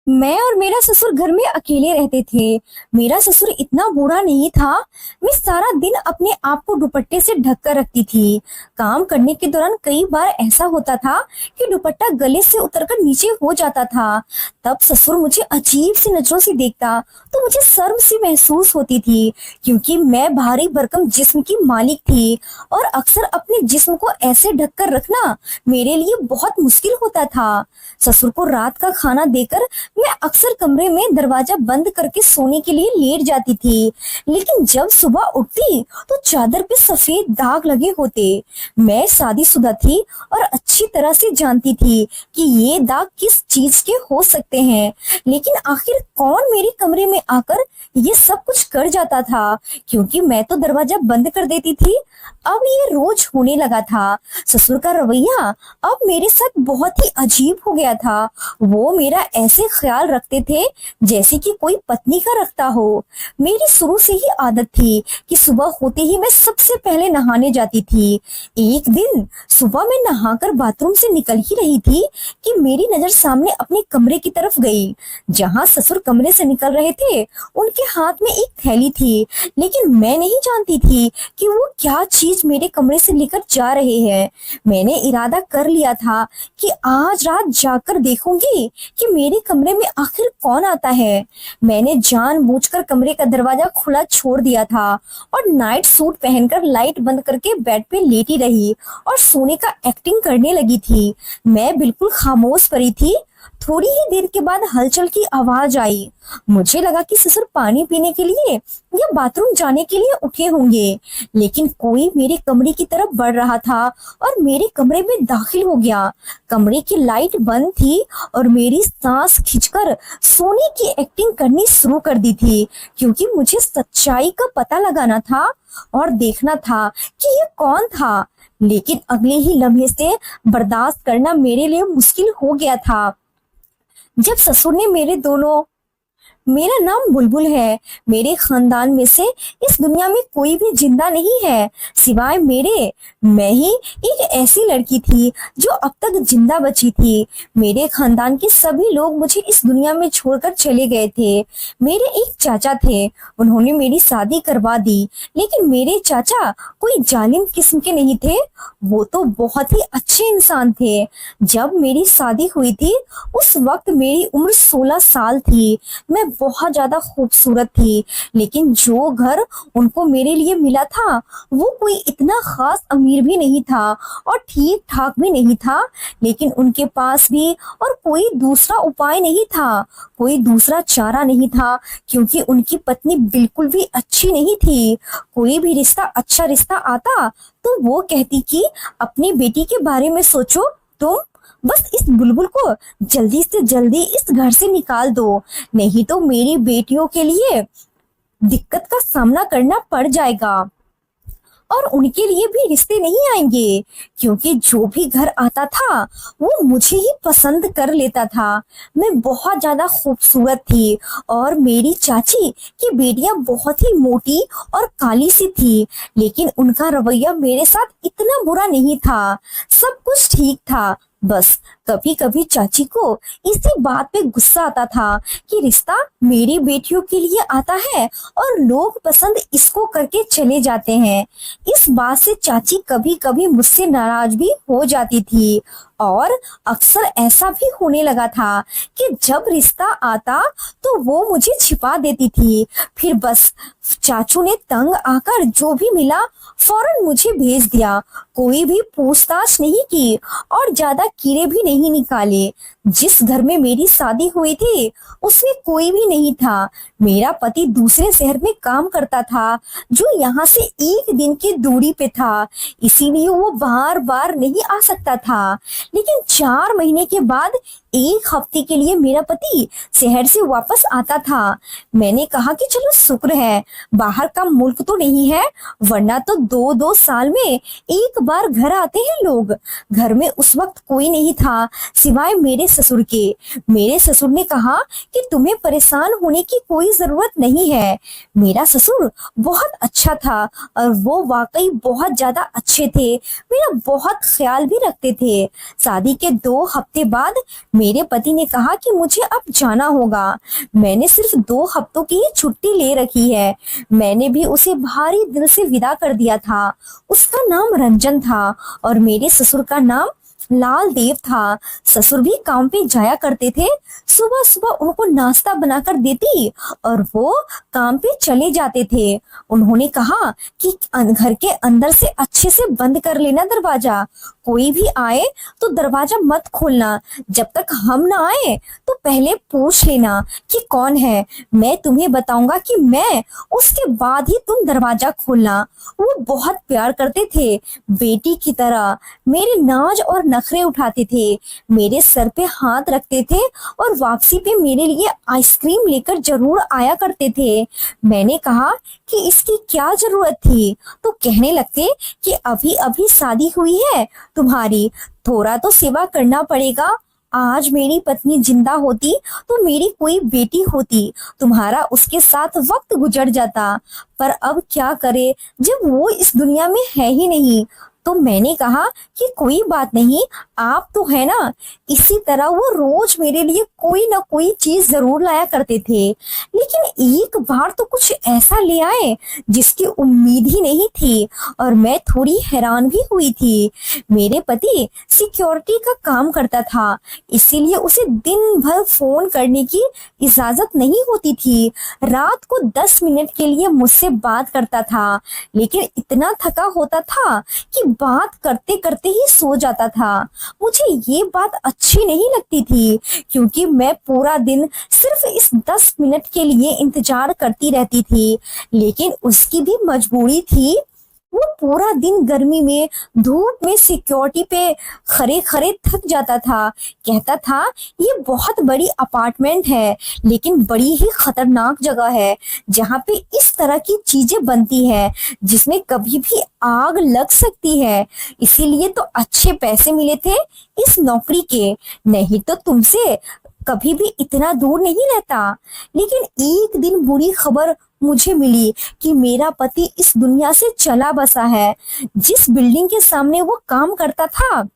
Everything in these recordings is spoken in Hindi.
मैं और मेरा ससुर घर में अकेले रहते थे। मेरा ससुर इतना बूढ़ा नहीं था। मैं सारा दिन अपने आप को दुपट्टे से ढक कर रखती थी। काम करने के दौरान कई बार ऐसा होता था कि दुपट्टा गले से उतरकर नीचे हो जाता था। तब ससुर मुझे अजीब सी नजरों से देखता तो मुझे शर्म सी महसूस होती थी, क्योंकि मैं भारी भरकम जिस्म की मालिक थी और अक्सर अपने जिस्म को ऐसे ढक कर रखना मेरे लिए बहुत मुश्किल होता था। ससुर को रात का खाना देकर मैं अक्सर कमरे में दरवाजा बंद करके सोने के लिए लेट जाती थी, लेकिन जब सुबह उठती तो चादर पे सफेद दाग लगे होते। मैं शादीशुदा थी और अच्छी तरह से जानती थी कि ये दाग किस चीज के हो सकते हैं, लेकिन आखिर कौन मेरे कमरे में आकर ये सब कुछ कर जाता था, क्योंकि मैं तो दरवाजा बंद कर देती थी। अब ये रोज होने लगा था। ससुर का रवैया अब मेरे साथ बहुत ही अजीब हो गया था। वो मेरा ऐसे ख्याल रखते थे जैसे कि कोई पत्नी का रखता हो। मेरी शुरू से ही आदत थी कि सुबह होते ही मैं सबसे पहले नहाने जाती थी। एक दिन सुबह मैं नहाकर बाथरूम से निकल ही रही थी कि मेरी नजर सामने अपने कमरे की तरफ गई। जहां ससुर कमरे से निकल रहे थे, उनके हाथ में एक थैली थी, लेकिन मैं नहीं जानती थी कि वो क्या चीज मेरे कमरे से लेकर जा रहे हैं। मैंने इरादा कर लिया था कि आज रात जाकर देखूंगी कि मेरे कमरे में आखिर कौन आता है। मैंने जानबूझकर कमरे का दरवाजा खुला छोड़ दिया था और नाइट सूट पहनकर लाइट बंद करके बेड पे लेटी रही और सोने का एक्टिंग करने लगी थी। मैं बिल्कुल खामोश पड़ी थी। थोड़ी ही देर के बाद हलचल की आवाज आई। मुझे लगा कि ससुर पानी पीने के लिए या बाथरूम जाने के लिए उठे होंगे, लेकिन कोई मेरे कमरे की तरफ बढ़ रहा था और मेरे कमरे में दाखिल हो गया। कमरे की लाइट बंद थी और मेरी सांस खींचकर सोने की एक्टिंग करनी शुरू कर दी थी, क्योंकि मुझे सच्चाई का पता लगाना था और देखना था कि ये कौन था। लेकिन अगले ही लम्हे से बर्दाश्त करना मेरे लिए मुश्किल हो गया था जब ससुर ने मेरा नाम बुलबुल है। मेरे खानदान में से इस दुनिया में कोई भी जिंदा नहीं है सिवाय मेरे। मैं ही एक ऐसी लड़की थी जो अब तक जिंदा बची थी। मेरे खानदान के सभी लोग मुझे इस दुनिया में छोड़कर चले गए थे। मेरे एक चाचा थे, उन्होंने मेरी शादी करवा दी, लेकिन मेरे चाचा कोई जालिम किस्म के नहीं थे। वो तो बहुत ही अच्छे इंसान थे। जब मेरी शादी हुई थी उस वक्त मेरी उम्र 16 साल थी। मैं बहुत ज्यादा खूबसूरत थी, लेकिन जो घर उनको मेरे लिए मिला था वो कोई इतना खास अमीर भी नहीं था और ठीक ठाक भी नहीं था। लेकिन उनके पास भी और कोई दूसरा उपाय नहीं था, कोई दूसरा चारा नहीं था, क्योंकि उनकी पत्नी बिल्कुल भी अच्छी नहीं थी। कोई भी अच्छा रिश्ता आता तो वो कहती कि अपनी बेटी के बारे में सोचो तुम, बस इस बुलबुल को जल्दी से जल्दी इस घर से निकाल दो, नहीं तो मेरी बेटियों के लिए दिक्कत का सामना करना पड़ जाएगा और उनके लिए भी रिश्ते नहीं आएंगे, क्योंकि जो भी घर आता था वो मुझे ही पसंद कर लेता था। मैं बहुत ज्यादा खूबसूरत थी और मेरी चाची की बेटियां बहुत ही मोटी और काली सी थी, लेकिन उनका रवैया मेरे साथ इतना बुरा नहीं था। सब कुछ ठीक था, बस कभी कभी चाची को इसी बात पे गुस्सा आता था कि रिश्ता मेरी बेटियों के लिए आता है और लोग पसंद इसको करके चले जाते हैं। इस बात से चाची कभी कभी मुझसे नाराज भी हो जाती थी और अक्सर ऐसा भी होने लगा था कि जब रिश्ता आता तो वो मुझे छिपा देती थी। फिर बस चाचू ने तंग आकर जो भी मिला फौरन मुझे भेज दिया। कोई भी पूछताछ नहीं की और ज्यादा कीड़े भी नहीं निकाले। जिस घर में मेरी शादी हुई थी उसमें कोई भी नहीं था। मेरा पति दूसरे शहर में काम करता था जो यहाँ से एक दिन की दूरी पे था, इसीलिए वो बार बार नहीं आ सकता था। लेकिन 4 महीने के बाद एक हफ्ते के लिए मेरा पति शहर से वापस आता था। मैंने कहा कि चलो शुक्र है बाहर का मुल्क तो नहीं है, वरना तो 2-2 साल में एक बार घर आते हैं लोग। घर में उस वक्त कोई नहीं था, था सिवाय मेरे ससुर के। मेरे ससुर ने कहा कि तुम्हें परेशान होने की कोई जरूरत नहीं है। मेरा ससुर बहुत अच्छा था और वो वाकई बहुत ज्यादा अच्छे थे, मेरा बहुत ख्याल भी रखते थे। शादी के 2 हफ्ते बाद मेरे पति ने कहा कि मुझे अब जाना होगा। मैंने सिर्फ 2 हफ्तों की ही छुट्टी ले रखी है। मैंने भी उसे भारी दिल से विदा कर दिया था। उसका नाम रंजन था और मेरे ससुर का नाम लाल देव था। ससुर भी काम पे जाया करते थे। सुबह सुबह उनको नाश्ता बनाकर देती और वो काम पे चले जाते थे। उन्होंने कहा कि घर के अंदर से अच्छे से बंद कर लेना दरवाजा। कोई भी आए तो दरवाजा मत खोलना। जब तक हम ना आए तो पहले पूछ लेना कि कौन है। मैं तुम्हें बताऊंगा कि मैं, उसके बाद ही तुम दरवाजा खोलना। वो बहुत प्यार करते थे, बेटी की तरह मेरे नाज और नखरे उठाते थे, मेरे सर पे हाथ रखते थे और वापसी पे मेरे लिए आइसक्रीम लेकर जरूर आया करते थे। मैंने कहा कि इसकी क्या जरूरत थी, तो कहने लगते कि अभी अभी शादी हुई है तुम्हारी, थोड़ा तो सेवा करना पड़ेगा। आज मेरी पत्नी जिंदा होती तो मेरी कोई बेटी होती, तुम्हारा उसके साथ वक्त गुजर जाता। पर अब क्या करे जब वो इस दुनिया में है ही नहीं। तो मैंने कहा कि कोई बात नहीं, आप तो है ना। इसी तरह वो रोज मेरे लिए कोई ना कोई चीज जरूर लाया करते थे, लेकिन एक बार तो कुछ ऐसा ले आए जिसकी उम्मीद ही नहीं थी और मैं थोड़ी हैरान भी हुई थी। मेरे पति सिक्योरिटी का काम करता था, इसीलिए उसे दिन भर फोन करने की इजाजत नहीं होती थी। रात को 10 मिनट के लिए मुझसे बात करता था, लेकिन इतना थका होता था कि बात करते करते ही सो जाता था। मुझे ये बात अच्छी नहीं लगती थी, क्योंकि मैं पूरा दिन सिर्फ इस 10 मिनट के लिए इंतजार करती रहती थी। लेकिन उसकी भी मजबूरी थी। वो पूरा दिन गर्मी में धूप में सिक्योरिटी पे खड़े खड़े थक जाता था। कहता था ये बहुत बड़ी अपार्टमेंट है, लेकिन बड़ी ही खतरनाक जगह है जहाँ पे इस तरह की चीजें बनती है जिसमें कभी भी आग लग सकती है। इसीलिए तो अच्छे पैसे मिले थे इस नौकरी के, नहीं तो तुमसे कभी भी इतना दूर नहीं रहता। लेकिन एक दिन बुरी खबर मुझे मिली कि मेरा पति इस दुनिया से चला बसा है। जिस बिल्डिंग के सामने वो काम करता था,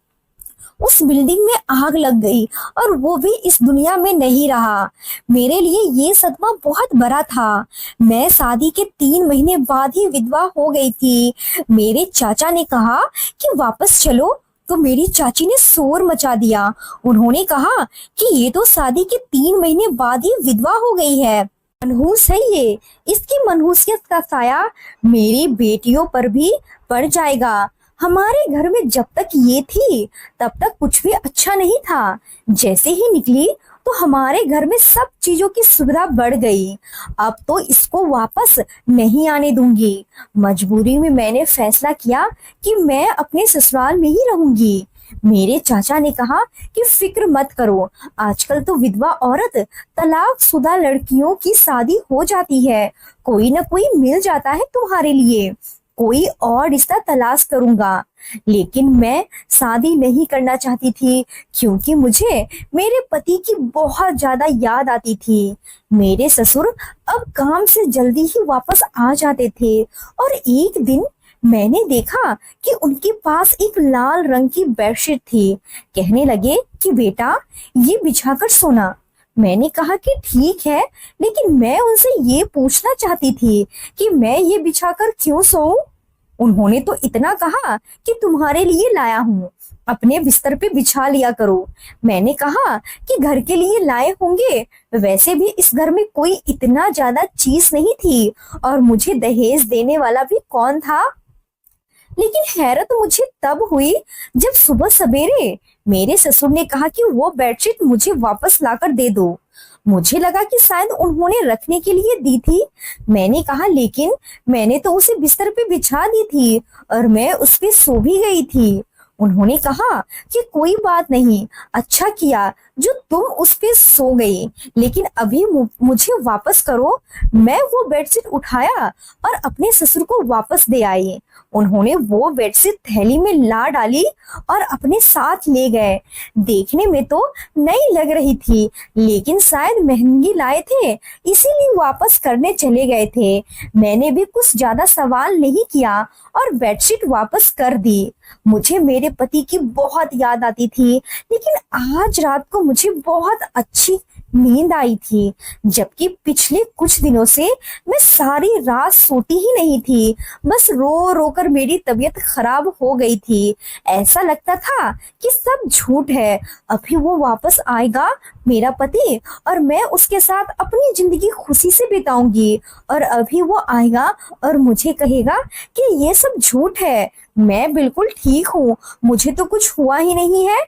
उस बिल्डिंग में आग लग गई और वो भी इस दुनिया में नहीं रहा। मेरे लिए ये सदमा बहुत बड़ा था। मैं शादी के 3 महीने बाद ही विधवा हो गई थी। मेरे चाचा ने कहा कि वापस चलो, तो मेरी चाची ने शोर मचा दिया। उन्होंने कहा कि ये तो शादी के 3 महीने बाद ही विधवा हो गई है। मनहूस है ये, इसकी मनहूसियत का साया मेरी बेटियों पर भी पड़ जाएगा। हमारे घर में जब तक ये थी तब तक कुछ भी अच्छा नहीं था। जैसे ही निकली तो हमारे घर में सब चीजों की सुविधा बढ़ गई। अब तो इसको वापस नहीं आने दूंगी। मजबूरी में मैंने फैसला किया कि मैं अपने ससुराल में ही रहूंगी। मेरे चाचा ने कहा कि फिक्र मत करो, आजकल तो विधवा औरत तलाकशुदा लड़कियों की शादी हो जाती है, कोई ना कोई मिल जाता है तुम्हारे लिए। कोई और रिश्ता तलाश करूंगा। लेकिन मैं शादी नहीं करना चाहती थी, क्योंकि मुझे मेरे पति की बहुत ज्यादा याद आती थी। मेरे ससुर अब काम से जल्दी ही वापस आ जाते थे और एक दिन मैंने देखा कि उनके पास एक लाल रंग की बेडशीट थी। कहने लगे कि बेटा ये बिछाकर सोना। मैंने कहा कि ठीक है, लेकिन मैं उनसे ये पूछना चाहती थी कि मैं ये बिछाकर क्यों सोऊं? उन्होंने तो इतना कहा कि तुम्हारे लिए लाया हूँ, अपने बिस्तर पे बिछा लिया करो। मैंने कहा कि घर के लिए लाए होंगे, वैसे भी इस घर में कोई इतना ज्यादा चीज नहीं थी और मुझे दहेज देने वाला भी कौन था। लेकिन हैरत मुझे तब हुई जब सुबह सवेरे मेरे ससुर ने कहा कि वो बेडशीट मुझे वापस लाकर दे दो। मुझे लगा कि शायद उन्होंने रखने के लिए दी थी। मैंने कहा लेकिन मैंने तो उसे बिस्तर पे बिछा दी थी और मैं उस पे सो भी गई थी। उन्होंने कहा कि कोई बात नहीं, अच्छा किया, जो तुम उस पे सो गई, लेकिन अभी मुझे वापस करो। मैं वो बेडशीट उठाया और अपने ससुर को वापस दे आई। उन्होंने वो बेडशीट थैली में ला डाली और अपने साथ ले गए। देखने में तो नई लग रही थी, लेकिन शायद महंगी लाए थे, इसीलिए वापस करने चले गए थे। मैंने भी कुछ ज्यादा सवाल नहीं किया और बेडशीट वापस कर दी। मुझे मेरे पति की बहुत याद आती थी, लेकिन आज रात को मुझे बहुत अच्छी नींद आई थी, जबकि पिछले कुछ दिनों से मैं सारी रात सोती ही नहीं थी। बस रो रो कर मेरी तबीयत खराब हो गई थी। ऐसा लगता था कि सब झूठ है। अभी वो वापस आएगा, मेरा पति, और मैं उसके साथ अपनी जिंदगी खुशी से बिताऊंगी। और अभी वो आएगा और मुझे कहेगा कि ये सब झूठ है, मैं बिल्कुल ठीक हूँ, मुझे तो कुछ हुआ ही नहीं है।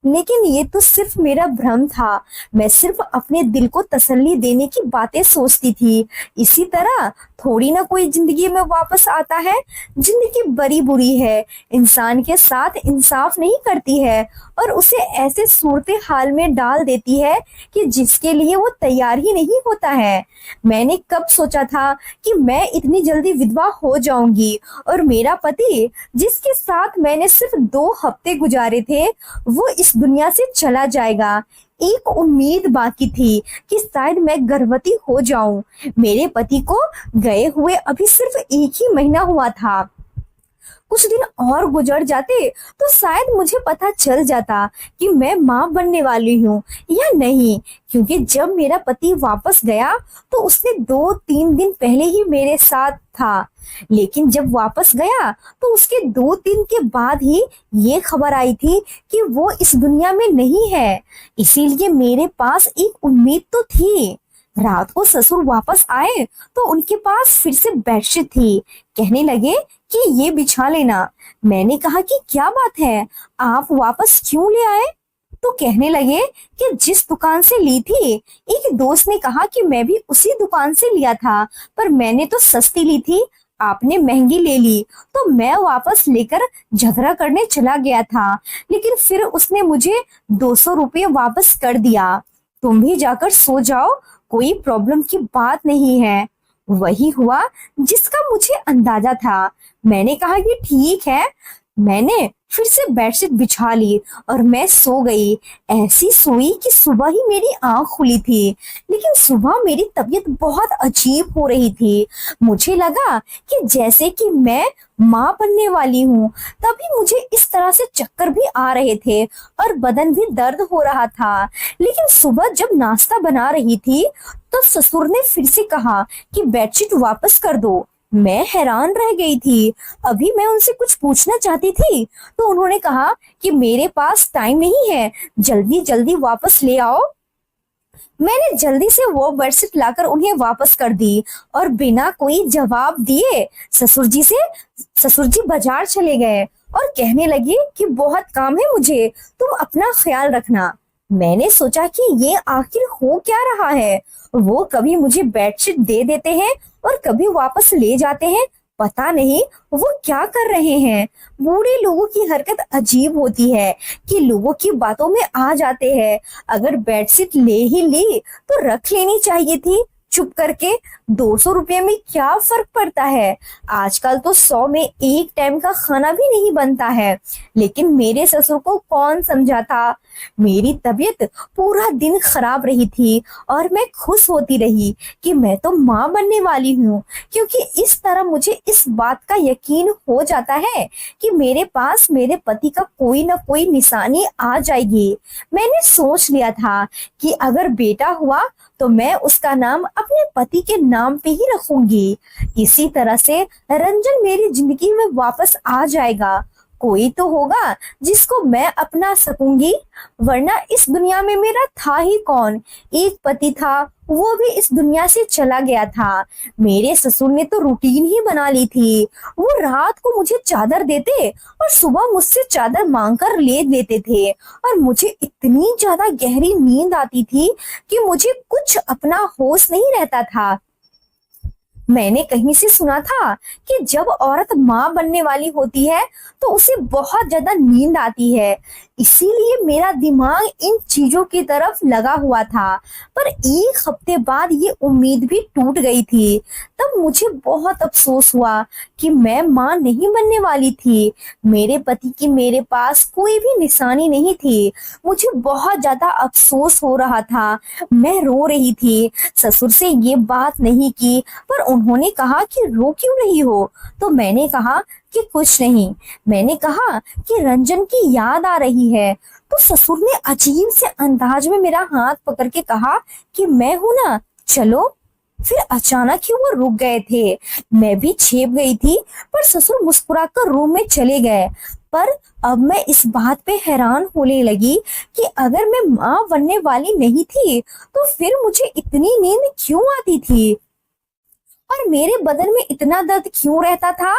लेकिन ये तो सिर्फ मेरा भ्रम था। मैं सिर्फ अपने दिल को तसल्ली देने की बातें सोचती थी। इसी तरह थोड़ी ना कोई जिंदगी में वापस आता है। जिंदगी बड़ी बुरी है, इंसान के साथ इंसाफ नहीं करती है और उसे ऐसे सूरत हाल में डाल देती है कि जिसके लिए वो तैयार ही नहीं होता है। मैंने कब सोचा था कि मैं इतनी जल्दी विधवा हो जाऊंगी और मेरा पति, जिसके साथ मैंने सिर्फ 2 हफ्ते गुजारे थे, वो इस दुनिया से चला जाएगा। एक उम्मीद बाकी थी कि शायद मैं गर्भवती हो जाऊं। मेरे पति को गए हुए अभी सिर्फ 1 ही महीना हुआ था। कुछ दिन और गुजर जाते तो शायद मुझे पता चल जाता कि मैं मां बनने वाली हूँ या नहीं, क्योंकि जब मेरा पति वापस गया तो उसने 2-3 दिन पहले ही मेरे साथ था। लेकिन जब वापस गया तो उसके 2-3 के बाद ही ये खबर आई थी कि वो इस दुनिया में नहीं है। इसीलिए मेरे पास एक उम्मीद तो थी। रात को ससुर वापस आए तो उनके पास फिर से बेडशीट थी। कहने लगे कि ये बिछा लेना। मैंने कहा कि क्या बात है, आप वापस क्यों ले आए? तो कहने लगे कि जिस दुकान से ली थी, एक दोस्त ने कहा कि मैं भी उसी दुकान से लिया था, पर मैंने तो सस्ती ली थी, आपने महंगी ले ली। तो मैं वापस लेकर झगड़ा करने चला गया था, लेकिन फिर उसने मुझे 200 रुपये वापस कर दिया। तुम भी जाकर सो जाओ, कोई प्रॉब्लम की बात नहीं है। वही हुआ जिसका मुझे अंदाजा था। मैंने कहा कि ठीक है। मैंने फिर से बेडशीट बिछा ली और मैं सो गई। ऐसी सोई कि सुबह ही मेरी आंख खुली थी, लेकिन सुबह मेरी तबीयत बहुत अजीब हो रही थी। मुझे लगा कि जैसे कि मैं मां बनने वाली हूँ। तभी मुझे इस तरह से चक्कर भी आ रहे थे और बदन भी दर्द हो रहा था। लेकिन सुबह जब नाश्ता बना रही थी तो ससुर ने फिर से कहा कि बेडशीट वापस कर दो। मैं हैरान रह गई थी। अभी मैं उनसे कुछ पूछना चाहती थी तो उन्होंने कहा कि मेरे पास टाइम नहीं है, जल्दी जल्दी वापस ले आओ। मैंने जल्दी से वो बेडशीट लाकर उन्हें वापस कर दी और बिना कोई जवाब दिए ससुर जी बाजार चले गए और कहने लगे कि बहुत काम है मुझे, तुम अपना ख्याल रखना। मैंने सोचा कि ये आखिर हो क्या रहा है। वो कभी मुझे बेडशीट दे देते हैं और कभी वापस ले जाते हैं। पता नहीं वो क्या कर रहे हैं। बूढ़े लोगों की हरकत अजीब होती है कि लोगों की बातों में आ जाते हैं। अगर बेडशीट ले ही ली तो रख लेनी चाहिए थी चुप करके। 200 रुपये में क्या फर्क पड़ता है। आजकल तो 100 में एक टाइम का खाना भी नहीं बनता है। लेकिन मेरे ससुर को कौन समझा था। मेरी तबीयत पूरा दिन खराब रही थी और मैं खुश होती रही कि मैं तो मां बनने वाली हूँ, क्योंकि इस तरह मुझे इस बात का यकीन हो जाता है कि मेरे पास मेरे पति का कोई ना कोई निशानी आ जाएगी। मैंने सोच लिया था कि अगर बेटा हुआ तो मैं उसका नाम अपने पति के नाम पे ही रखूंगी। इसी तरह से रंजन मेरी जिंदगी में वापस आ जाएगा। कोई तो होगा जिसको मैं अपना सकूंगी, वरना इस दुनिया में मेरा था ही कौन। एक पति था, वो भी इस दुनिया से चला गया था। मेरे ससुर ने तो रूटीन ही बना ली थी। वो रात को मुझे चादर देते और सुबह मुझसे चादर मांगकर ले लेते थे और मुझे इतनी ज्यादा गहरी नींद आती थी कि मुझे कुछ अपना होश नहीं रहता था। मैंने कहीं से सुना था कि जब औरत मां बनने वाली होती है तो उसे बहुत ज्यादा नींद आती है। इसीलिए मेरा दिमाग इन चीजों की तरफ लगा हुआ था। पर एक हफ्ते बाद ये उम्मीद भी टूट गई थी। तब मुझे बहुत अफसोस हुआ कि मैं माँ नहीं बनने वाली थी। मेरे पति की मेरे पास कोई भी निशानी नहीं थी। मुझे बहुत ज्यादा अफसोस हो रहा था। मैं रो रही थी। ससुर से ये बात नहीं की, पर उन्होंने कहा कि रो क्यों रही हो? तो मैंने कहा कि कुछ नहीं। मैंने कहा कि रंजन की याद आ रही है। तो ससुर ने अजीब से अंदाज में मेरा हाथ पकड़ के कहा कि मैं हूं ना, चलो। फिर अचानक ही वो रुक गए थे। मैं भी छेप गई थी, पर ससुर मुस्कुराकर रूम में चले गए। पर अब मैं इस बात पे हैरान होने लगी कि अगर मैं माँ बनने वाली नहीं थी तो फिर मुझे इतनी नींद क्यों आती थी और मेरे बदन में इतना दर्द क्यों रहता था?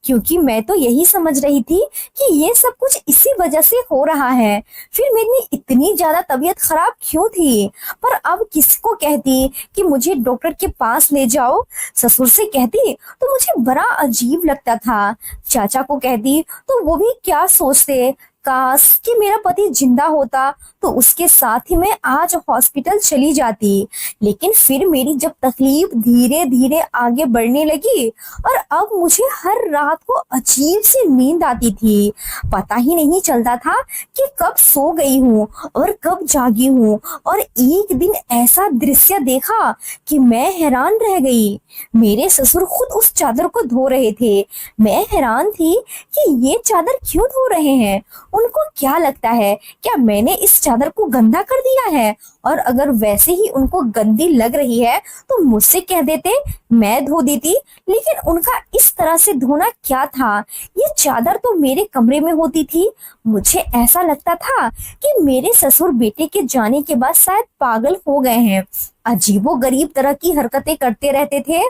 क्योंकि मैं तो यही समझ रही थी कि ये सब कुछ इसी वजह से हो रहा है। फिर मेरी इतनी ज्यादा तबीयत खराब क्यों थी? पर अब किसको कहती कि मुझे डॉक्टर के पास ले जाओ? ससुर से कहती तो मुझे बड़ा अजीब लगता था। चाचा को कहती तो वो भी क्या सोचते, काश कि मेरा पति जिंदा होता तो उसके साथ ही मैं आज हॉस्पिटल चली जाती। लेकिन फिर मेरी जब तकलीफ धीरे धीरे आगे बढ़ने लगी और अब मुझे हर रात को अजीब सी नींद आती थी। पता ही नहीं चलता था कि कब सो गई हूँ और कब जागी हूँ। और एक दिन ऐसा दृश्य देखा कि मैं हैरान रह गई। मेरे ससुर खुद उस चादर को धो रहे थे। मैं हैरान थी कि ये चादर क्यों धो रहे हैं। उनको क्या लगता है, क्या मैंने इस चादर को गंदा कर दिया है? और अगर वैसे ही उनको गंदी लग रही है तो मुझसे कह देते, मैं धो देती। लेकिन उनका इस तरह से धोना क्या था? ये चादर तो मेरे कमरे में होती थी। मुझे ऐसा लगता था कि मेरे ससुर बेटे के जाने के बाद शायद पागल हो गए हैं। अजीबोगरीब तरह की हरकतें करते रहते थे।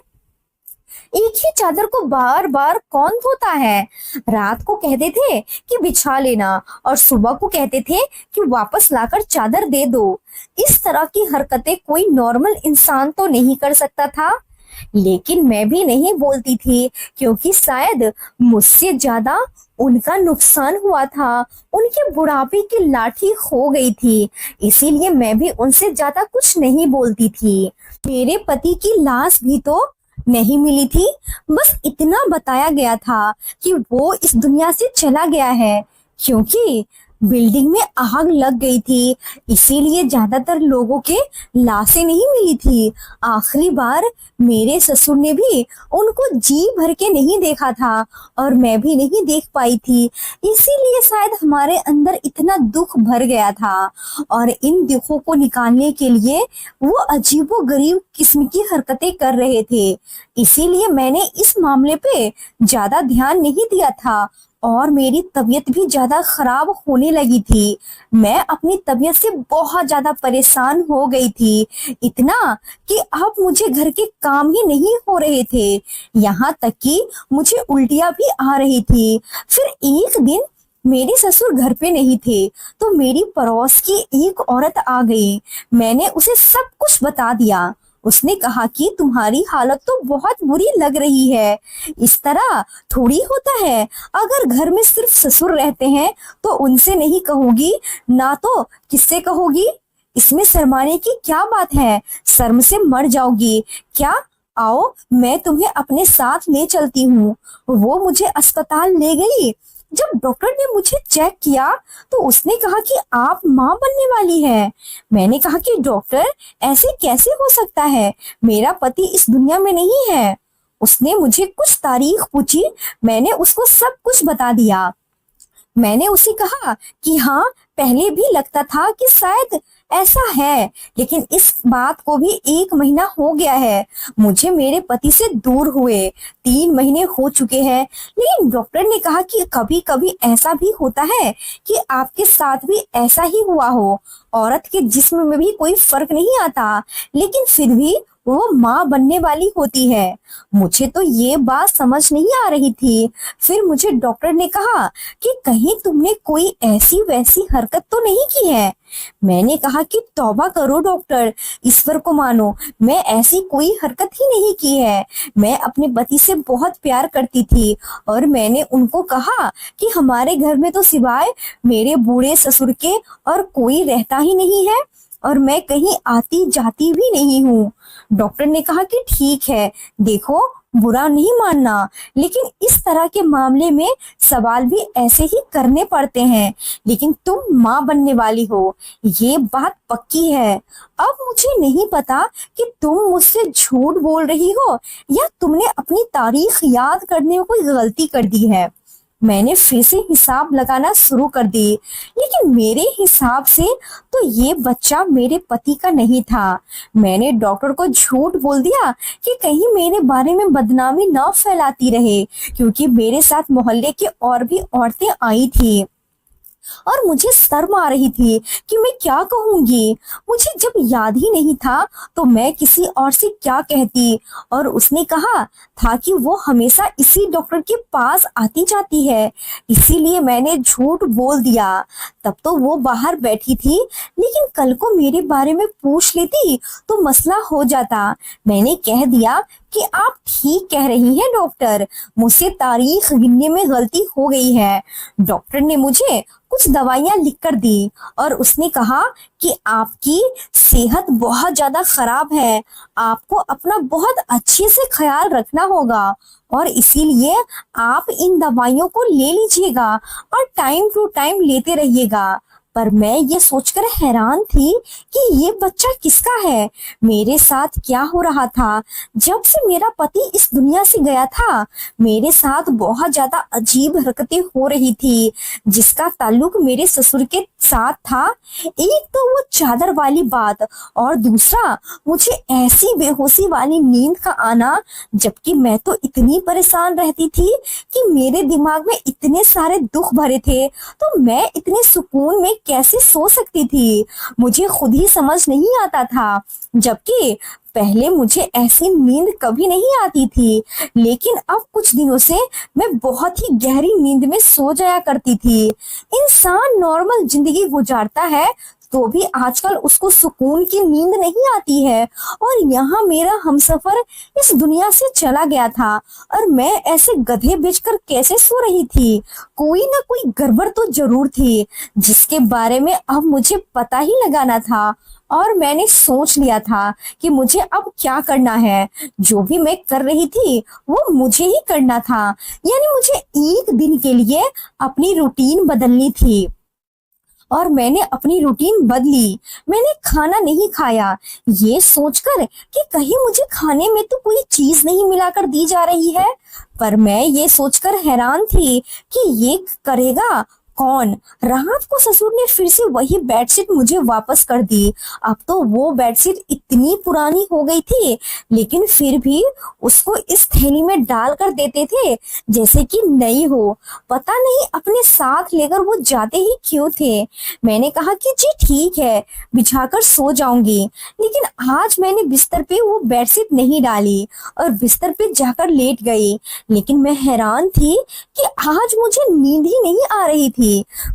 एक ही चादर को बार बार कौन धोता है? रात को कहते थे कि बिछा लेना और सुबह को कहते थे कि वापस लाकर चादर दे दो। इस तरह की हरकतें कोई नॉर्मल इंसान तो नहीं कर सकता था। लेकिन मैं भी नहीं बोलती थी, क्योंकि शायद मुझसे ज्यादा उनका नुकसान हुआ था। उनके बुढ़ापे की लाठी खो गई थी, इसीलिए मैं भी उनसे ज्यादा कुछ नहीं बोलती थी। मेरे पति की लाश भी तो नहीं मिली थी। बस इतना बताया गया था कि वो इस दुनिया से चला गया है, क्योंकि बिल्डिंग में आग लग गई थी। इसीलिए ज्यादातर लोगों के लाशें नहीं मिली थी। आखिरी बार मेरे ससुर ने भी उनको जी भर के नहीं देखा था और मैं भी नहीं देख पाई थी। इसीलिए शायद हमारे अंदर इतना दुख भर गया था और इन दुखों को निकालने के लिए वो अजीबोगरीब किस्म की हरकतें कर रहे थे। इसीलिए मैंने इस मामले पे ज्यादा ध्यान नहीं दिया था और मेरी तबीयत भी ज्यादा खराब होने लगी थी। मैं अपनी तबीयत से बहुत ज्यादा परेशान हो गई थी, इतना कि अब मुझे घर के काम ही नहीं हो रहे थे। यहाँ तक कि मुझे उल्टियां भी आ रही थी। फिर एक दिन मेरे ससुर घर पे नहीं थे तो मेरी पड़ोस की एक औरत आ गई। मैंने उसे सब कुछ बता दिया। उसने कहा कि तुम्हारी हालत तो बहुत बुरी लग रही है। इस तरह थोड़ी होता है, अगर घर में सिर्फ ससुर रहते हैं तो उनसे नहीं कहोगी ना तो किससे कहोगी? इसमें शर्माने की क्या बात है? शर्म से मर जाओगी क्या? आओ, मैं तुम्हें अपने साथ ले चलती हूँ। वो मुझे अस्पताल ले गई। जब डॉक्टर ने मुझे चेक किया तो उसने कहा कि आप माँ बनने वाली हैं। मैंने कहा कि डॉक्टर, ऐसे कैसे हो सकता है? मेरा पति इस दुनिया में नहीं है। उसने मुझे कुछ तारीख पूछी। मैंने उसको सब कुछ बता दिया। मैंने उसे कहा कि हाँ, पहले भी लगता था कि शायद ऐसा है, लेकिन इस बात को भी 1 महीना हो गया है मुझे मेरे पति से दूर हुए। 3 महीने हो चुके हैं। लेकिन डॉक्टर ने कहा कि कभी कभी ऐसा भी होता है कि आपके साथ भी ऐसा ही हुआ हो। औरत के जिस्म में भी कोई फर्क नहीं आता, लेकिन फिर भी वो माँ बनने वाली होती है। मुझे तो ये बात समझ नहीं आ रही थी। फिर मुझे डॉक्टर ने कहा कि कहीं तुमने कोई ऐसी वैसी हरकत तो नहीं की है। मैंने कहा कि तौबा करो डॉक्टर, ईश्वर को मानो, मैं ऐसी कोई हरकत ही नहीं की है। मैं अपने पति से बहुत प्यार करती थी और मैंने उनको कहा कि हमारे घर में तो सिवाय मेरे बूढ़े ससुर के और कोई रहता ही नहीं है और मैं कहीं आती जाती भी नहीं हूँ। डॉक्टर ने कहा कि ठीक है, देखो बुरा नहीं मानना, लेकिन इस तरह के मामले में सवाल भी ऐसे ही करने पड़ते हैं। लेकिन तुम माँ बनने वाली हो, ये बात पक्की है। अब मुझे नहीं पता कि तुम मुझसे झूठ बोल रही हो या तुमने अपनी तारीख याद करने में कोई गलती कर दी है। मैंने फिर से हिसाब लगाना शुरू कर दी, लेकिन मेरे हिसाब से तो ये बच्चा मेरे पति का नहीं था। मैंने डॉक्टर को झूठ बोल दिया कि कहीं मेरे बारे में बदनामी न फैलाती रहे, क्योंकि मेरे साथ मोहल्ले की और भी औरतें आई थी और मुझे शर्म आ रही थी कि मैं क्या कहूंगी। मुझे जब याद ही नहीं था तो मैं किसी और से क्या कहती, और उसने कहा था कि वो हमेशा इसी डॉक्टर के पास आती जाती है, इसीलिए मैंने झूठ बोल दिया। तब तो वो बाहर बैठी थी, लेकिन कल को मेरे बारे में पूछ लेती तो मसला हो जाता। मैंने कह दिया कि आप ठीक कह रही हैं डॉक्टर, मुझसे तारीख गिनने में गलती हो गई है। डॉक्टर ने मुझे कुछ दवाइयां लिख कर दी और उसने कहा कि आपकी सेहत बहुत ज्यादा खराब है, आपको अपना बहुत अच्छे से ख्याल रखना होगा और इसीलिए आप इन दवाइयों को ले लीजिएगा और टाइम टू टाइम लेते रहिएगा। पर मैं ये सोचकर हैरान थी कि ये बच्चा किसका है, मेरे साथ क्या हो रहा था। जब से मेरा पति इस दुनिया से गया था, मेरे साथ बहुत ज्यादा अजीब हरकतें हो रही थी, जिसका ताल्लुक मेरे ससुर के साथ था। एक तो वो चादर वाली बात और दूसरा मुझे ऐसी बेहोशी वाली नींद का आना, जबकि मैं तो इतनी परेशान रहती थी कि मेरे दिमाग में इतने सारे दुख भरे थे, तो मैं इतने सुकून में कैसे सो सकती थी, मुझे खुद ही समझ नहीं आता था। जबकि पहले मुझे ऐसी नींद कभी नहीं आती थी, लेकिन अब कुछ दिनों से मैं बहुत ही गहरी नींद में सो जाया करती थी। इंसान नॉर्मल जिंदगी गुजारता है तो भी आजकल उसको सुकून की नींद नहीं आती है, और यहाँ मेरा हमसफर इस दुनिया से चला गया था और मैं ऐसे गधे बेचकर कैसे सो रही थी। कोई ना कोई गड़बड़ तो जरूर थी, जिसके बारे में अब मुझे पता ही लगाना था। और मैंने सोच लिया था कि मुझे अब क्या करना है। जो भी मैं कर रही थी वो मुझे ही करना था, यानी मुझे एक दिन के लिए अपनी रूटीन बदलनी थी। और मैंने अपनी रूटीन बदली। मैंने खाना नहीं खाया, ये सोचकर कि कहीं मुझे खाने में तो कोई चीज नहीं मिलाकर दी जा रही है। पर मैं ये सोचकर हैरान थी कि ये करेगा कौन। रात को ससुर ने फिर से वही बेडशीट मुझे वापस कर दी। अब तो वो बेडशीट इतनी पुरानी हो गई थी, लेकिन फिर भी उसको इस थैली में डाल कर देते थे जैसे कि नई हो। पता नहीं अपने साथ लेकर वो जाते ही क्यों थे। मैंने कहा कि जी ठीक है, बिछाकर सो जाऊंगी, लेकिन आज मैंने बिस्तर पे वो बेडशीट नहीं डाली और बिस्तर पे जाकर लेट गई। लेकिन मैं हैरान थी कि आज मुझे नींद ही नहीं आ रही थी।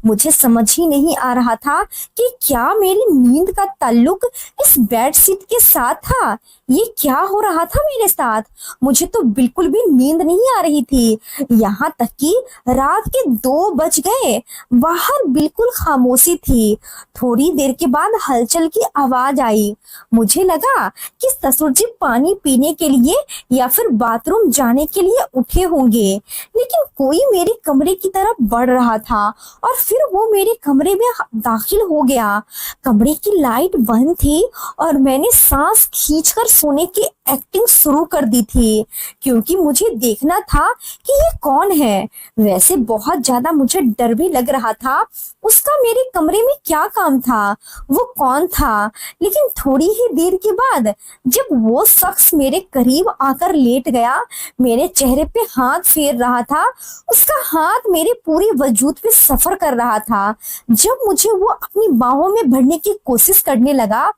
मुझे समझ ही नहीं आ रहा था कि क्या मेरी नींद का ताल्लुक इस बेडशीट के साथ था। ये क्या हो रहा था मेरे साथ। मुझे तो बिल्कुल भी नींद नहीं आ रही थी। यहाँ तक कि रात के 2 बज गए, बाहर बिल्कुल खामोशी थी। थोड़ी देर के बाद हलचल की आवाज आई। मुझे लगा कि ससुर जी पानी पीने के लिए या फिर बाथरूम जाने के लिए उठे होंगे, लेकिन कोई मेरे कमरे की तरफ बढ़ रहा था और फिर वो मेरे कमरे में दाखिल हो गया। कमरे की लाइट बंद थी और मैंने सांस खींचकर सोने की एक्टिंग शुरू कर दी थी, क्योंकि मुझे देखना था कि ये कौन है। वैसे बहुत ज्यादा मुझे डर भी लग रहा था। उसका मेरे कमरे में क्या काम था, वो कौन था। लेकिन थोड़ी ही देर के बाद जब वो शख्स मेरे करीब आकर लेट गया, मेरे चेहरे पे हाथ फेर रहा था, उसका हाथ मेरे पूरे वजूद पे सफर कर रहा था। जब मुझे वो अपनी बाहों में भरने की कोशिश करने लगा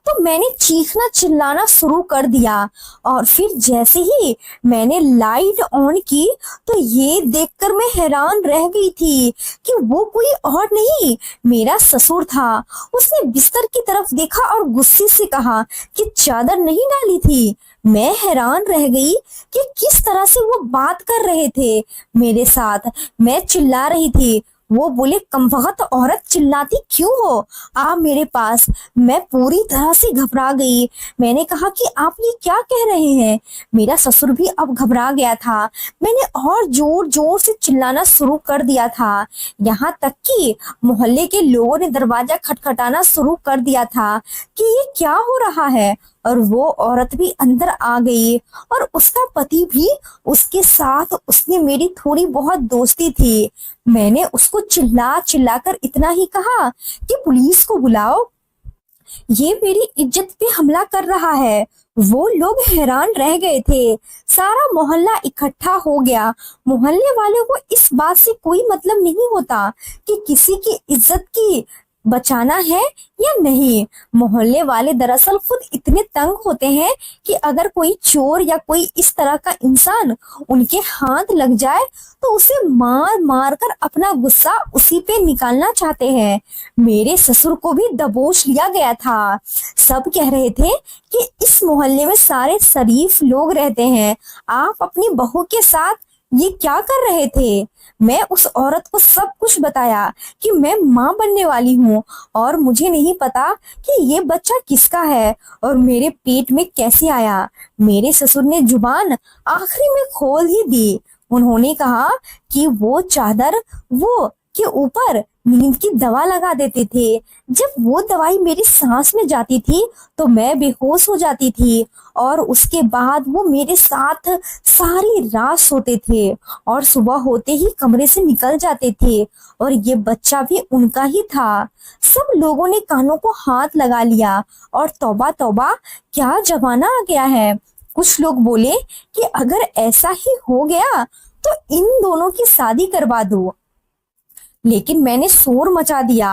तो मैंने चीखना चिल्लाना शुरू कर दिया। और फिर जैसे ही मैंने लाइट ऑन की तो ये देखकर मैं हैरान रह गई थी कि वो कोई और नहीं, मेरा ससुर था। उसने बिस्तर की तरफ देखा और गुस्से से कहा कि चादर नहीं डाली थी। मैं हैरान रह गई कि किस तरह से वो बात कर रहे थे मेरे साथ। मैं चिल्ला रही थी। वो बोले, कमबख्त औरत, चिल्लाती क्यों हो, आप मेरे पास। मैं पूरी तरह से घबरा गई। मैंने कहा कि आप ये क्या कह रहे हैं। मेरा ससुर भी अब घबरा गया था। मैंने और जोर जोर से चिल्लाना शुरू कर दिया था, यहाँ तक कि मोहल्ले के लोगों ने दरवाजा खटखटाना शुरू कर दिया था कि ये क्या हो रहा है। और वो औरत भी अंदर आ गई और उसका पति भी उसके साथ। उसने मेरी थोड़ी बहुत दोस्ती थी। मैंने उसको चिल्ला चिल्ला कर इतना ही कहा कि पुलिस को बुलाओ, ये मेरी इज्जत पे हमला कर रहा है। वो लोग हैरान रह गए थे। सारा मोहल्ला इकट्ठा हो गया। मोहल्ले वालों को इस बात से कोई मतलब नहीं होता कि किसी की इज्जत की बचाना है या नहीं। मोहल्ले वाले दरअसल खुद इतने तंग होते हैं कि अगर कोई चोर या कोई इस तरह का इंसान उनके हाथ लग जाए तो उसे मार मार कर अपना गुस्सा उसी पे निकालना चाहते हैं। मेरे ससुर को भी दबोच लिया गया था। सब कह रहे थे कि इस मोहल्ले में सारे शरीफ लोग रहते हैं, आप अपनी बहू के साथ ये क्या कर रहे थे। मैं उस औरत को सब कुछ बताया कि मैं माँ बनने वाली हूँ और मुझे नहीं पता कि ये बच्चा किसका है और मेरे पेट में कैसे आया। मेरे ससुर ने जुबान आखिरी में खोल ही दी। उन्होंने कहा कि वो चादर वो के ऊपर नींद की दवा लगा देते थे। जब वो दवाई मेरी सांस में जाती थी तो मैं बेहोश हो जाती थी और उसके बाद वो मेरे साथ सारी रात सोते थे और सुबह होते ही कमरे से निकल जाते थे और ये बच्चा भी उनका ही था। सब लोगों ने कानों को हाथ लगा लिया और तौबा तौबा, क्या जमाना आ गया है। कुछ लोग बोले कि अगर ऐसा ही हो गया तो इन दोनों की शादी करवा दो। लेकिन मैंने शोर मचा दिया।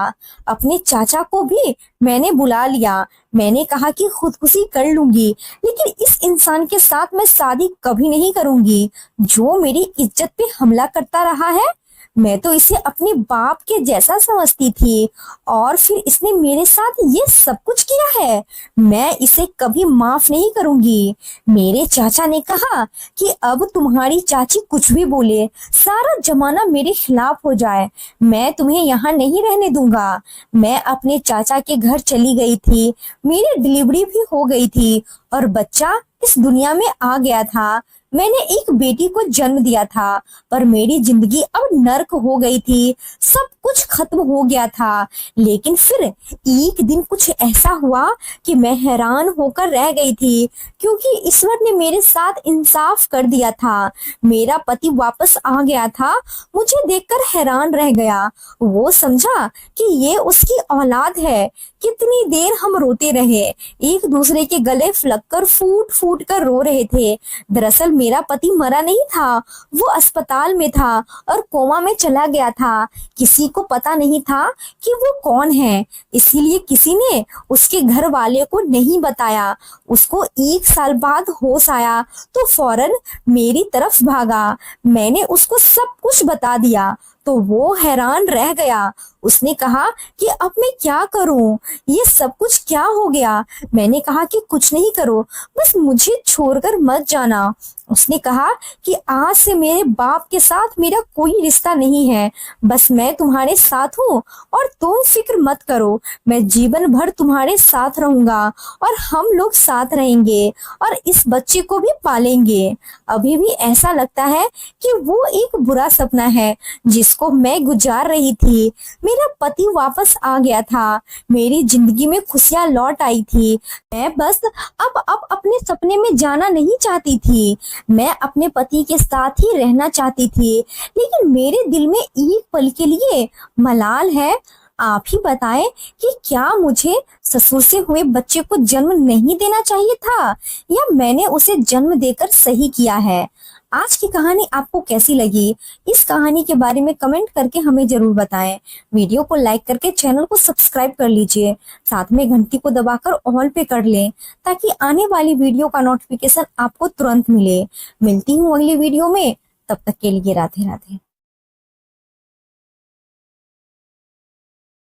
अपने चाचा को भी मैंने बुला लिया। मैंने कहा कि खुदकुशी कर लूंगी, लेकिन इस इंसान के साथ मैं शादी कभी नहीं करूंगी जो मेरी इज्जत पे हमला करता रहा है। मैं तो इसे अपने बाप के जैसा समझती थी और फिर इसने मेरे साथ ये सब कुछ किया है। मैं इसे कभी माफ नहीं करूंगी। मेरे चाचा ने कहा कि अब तुम्हारी चाची कुछ भी बोले, सारा जमाना मेरे खिलाफ हो जाए, मैं तुम्हें यहाँ नहीं रहने दूंगा। मैं अपने चाचा के घर चली गई थी। मेरी डिलीवरी भी हो गई थी और बच्चा इस दुनिया में आ गया था। मैंने एक बेटी को जन्म दिया था पर मेरी जिंदगी अब नर्क हो गई थी। सब कुछ खत्म हो गया था। लेकिन फिर एक दिन कुछ ऐसा हुआ कि मैं हैरान होकर रह गई थी, क्योंकि ईश्वर ने मेरे साथ इंसाफ कर दिया था। मेरा पति वापस आ गया था। मुझे देखकर हैरान रह गया। वो समझा कि ये उसकी औलाद है। कितनी देर हम रोते रहे, एक दूसरे के गले फलक कर फूट फूट कर रो रहे थे। दरअसल मेरा पति मरा नहीं था, वो अस्पताल में था और कोमा में चला गया था। किसी को पता नहीं था कि वो कौन है, इसीलिए किसी ने उसके घर वाले को नहीं बताया। उसको 1 साल बाद होश आया तो फौरन मेरी तरफ भागा। मैंने उसको सब कुछ बता दिया तो वो हैरान रह गया। उसने कहा कि अब मैं क्या करूं, ये सब कुछ क्या हो गया। मैंने कहा कि कुछ नहीं करो, बस मुझे छोड़कर मत जाना। उसने कहा कि आज से मेरे बाप के साथ मेरा कोई रिश्ता नहीं है, बस मैं तुम्हारे साथ हूँ और तुम फिक्र मत करो, मैं जीवन भर तुम्हारे साथ रहूंगा और हम लोग साथ रहेंगे और इस बच्चे को भी पालेंगे। अभी भी ऐसा लगता है कि वो एक बुरा सपना है जिसको मैं गुजार रही थी। मेरा पति वापस आ गया था, मेरी जिंदगी में खुशियां लौट आई थी। मैं बस अब अपने सपने में जाना नहीं चाहती थी। मैं अपने पति के साथ ही रहना चाहती थी, लेकिन मेरे दिल में एक पल के लिए मलाल है। आप ही बताएं कि क्या मुझे ससुर से हुए बच्चे को जन्म नहीं देना चाहिए था या मैंने उसे जन्म देकर सही किया है। आज की कहानी आपको कैसी लगी? इस कहानी के बारे में कमेंट करके हमें जरूर बताएं। वीडियो को लाइक करके चैनल को सब्सक्राइब कर लीजिए। साथ में घंटी को दबाकर ऑल पे कर लें ताकि आने वाली वीडियो का नोटिफिकेशन आपको तुरंत मिले। मिलती हूँ अगली वीडियो में, तब तक के लिए राधे राधे।